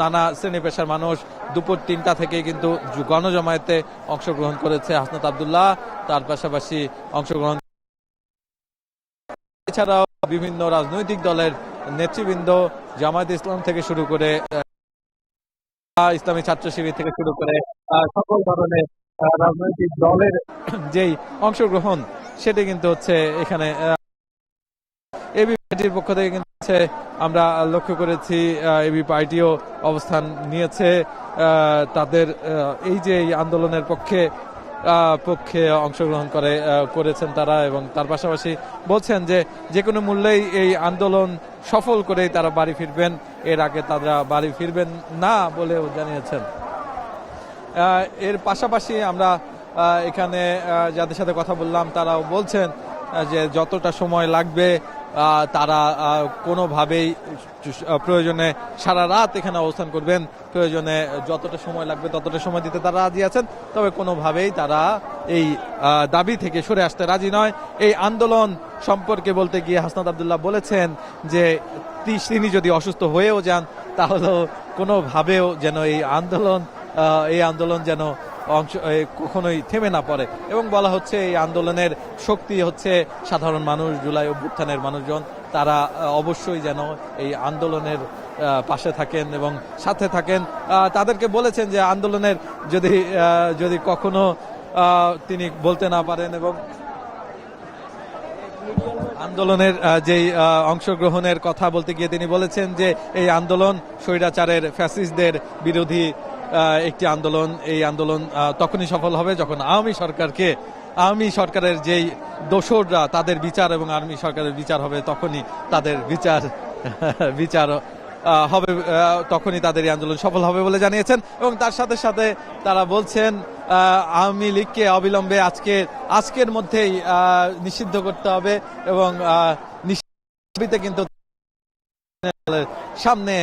নানা শ্রেণী পেশার মানুষ। দুপুর 3টা থেকে কিন্তু গণজমায়েতে অংশগ্রহণ করেছে হাসনাত আব্দুল্লাহ, তার পাশাপাশি অংশগ্রহণ এছাড়াও বিভিন্ন রাজনৈতিক দলের নেতৃবৃন্দ, জামায়াতে ইসলাম থেকে শুরু করে ইসলামী ছাত্র শিবির থেকে শুরু করে সকল ধরনের রাজনৈতিক দলের যেই অংশগ্রহণ সেটি কিন্তু হচ্ছে এখানে এবি পার্টির পক্ষ থেকে কিন্তু আমরা লক্ষ্য করেছি। এবি পার্টিও অবস্থান নিয়েছে, তাদের এই যে এই আন্দোলনের পক্ষে অংশগ্রহণ করেছেন তারা এবং তার পাশাপাশি বলছেন যে কোনো মূল্যেই এই আন্দোলন সফল করেই তারা বাড়ি ফিরবেন, এর আগে তারা বাড়ি ফিরবেন না বলেও জানিয়েছেন। এর পাশাপাশি আমরা এখানে যাদের সাথে কথা বললাম তারাও বলছেন যে যতটা সময় লাগবে তারা কোনোভাবেই প্রয়োজনে সারা রাত এখানে অবস্থান করবেন, প্রয়োজনে যতটা সময় লাগবে ততটা সময় দিতে তারা রাজি আছেন, তবে কোনোভাবেই তারা এই দাবি থেকে সরে আসতে রাজি নয়। এই আন্দোলন সম্পর্কে বলতে গিয়ে হাসনাত আব্দুল্লাহ বলেছেন যে তিনি যদি অসুস্থ হয়েও যান তাহলেও কোনোভাবেও যেন এই আন্দোলন যেন কখনোই থেমে না পড়ে, এবং বলা হচ্ছে এই আন্দোলনের শক্তি হচ্ছে সাধারণ মানুষ, জুলাই অভ্যুত্থানের মানুষজন, তারা অবশ্যই যেন এই আন্দোলনের পাশে থাকেন এবং সাথে থাকেন। তাদেরকে বলেছেন যে আন্দোলনের যদি কখনো তিনি বলতে না পারেন এবং আন্দোলনের যেই অংশগ্রহণের কথা বলতে গিয়ে তিনি বলেছেন যে এই আন্দোলন স্বৈরাচারের ফ্যাসিস্টদের বিরোধী একটি আন্দোলন। এই আন্দোলন তখনই সফল হবে যখন আওয়ামী সরকারের যেই দোসররা তাদের বিচার এবং আওয়ামী সরকারের বিচার হবে, তখনই তাদের বিচার হবে, তখনই তাদের এই আন্দোলন সফল হবে বলে জানিয়েছেন। এবং তার সাথে সাথে তারা বলছেন আওয়ামী লীগকে অবিলম্বে আজকের মধ্যেই নিষিদ্ধ করতে হবে এবং নিষিদ্ধে কিন্তু সামনে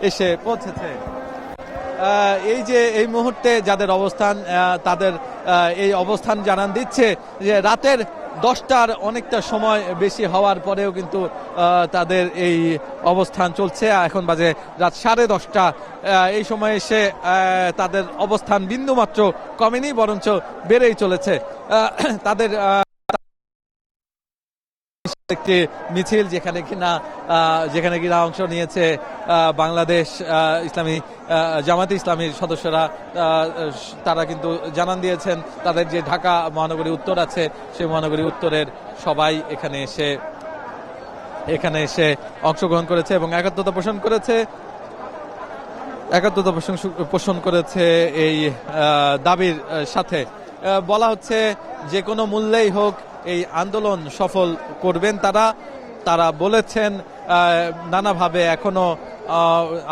এসে পৌঁছেছে। এই যে এই মুহূর্তে যাদের অবস্থান, তাদের এই অবস্থান জানান দিচ্ছে যে রাতের 10টার অনেকটা সময় বেশি হওয়ার পরেও কিন্তু তাদের এই অবস্থান চলছে। এখন বাজে রাত 10:30। এই সময় এসে তাদের অবস্থান বিন্দুমাত্র কমেনি, বরঞ্চ বেড়েই চলেছে। তাদের একটি মিছিল যেখানে কিনা অংশ নিয়েছে বাংলাদেশ জামায়াতে ইসলামীর সদস্যরা, তারা কিন্তু জানান দিয়েছেন তাদের যে ঢাকা মহানগরী উত্তর আছে সেই মহানগরী উত্তরের সবাই এখানে এসে অংশগ্রহণ করেছে এবং একাত্মতা পোষণ করেছে এই দাবির সাথে। বলা হচ্ছে যে কোনো মূল্যেই হোক এই আন্দোলন সফল করবেন তারা বলেছেন। নানাভাবে এখনো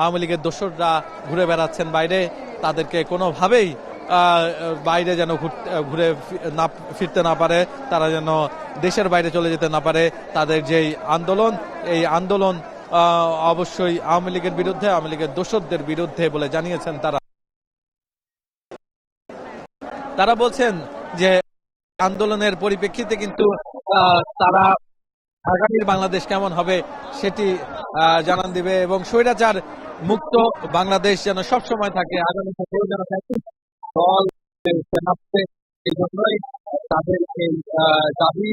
আওয়ামী লীগের দোসররা ঘুরে বেড়াচ্ছেন বাইরে, তাদেরকে কোনোভাবেই বাইরে যেন ঘুরে ফিরতে না পারে, তারা যেন দেশের বাইরে চলে যেতে না পারে। তাদের যেই এই আন্দোলন অবশ্যই আওয়ামী লীগের বিরুদ্ধে, আওয়ামী লীগের দোসরদের বিরুদ্ধে বলে জানিয়েছেন তারা বলছেন যে আন্দোলনের পরিপ্রেক্ষিতে কিন্তু তারা আগামীর বাংলাদেশ কেমন হবে সেটি জানান দিবে এবং স্বৈরাচার মুক্ত বাংলাদেশ যেন সবসময় থাকে, আগামী যেন থাকে। দল এই জন্যই তাদের এই দাবি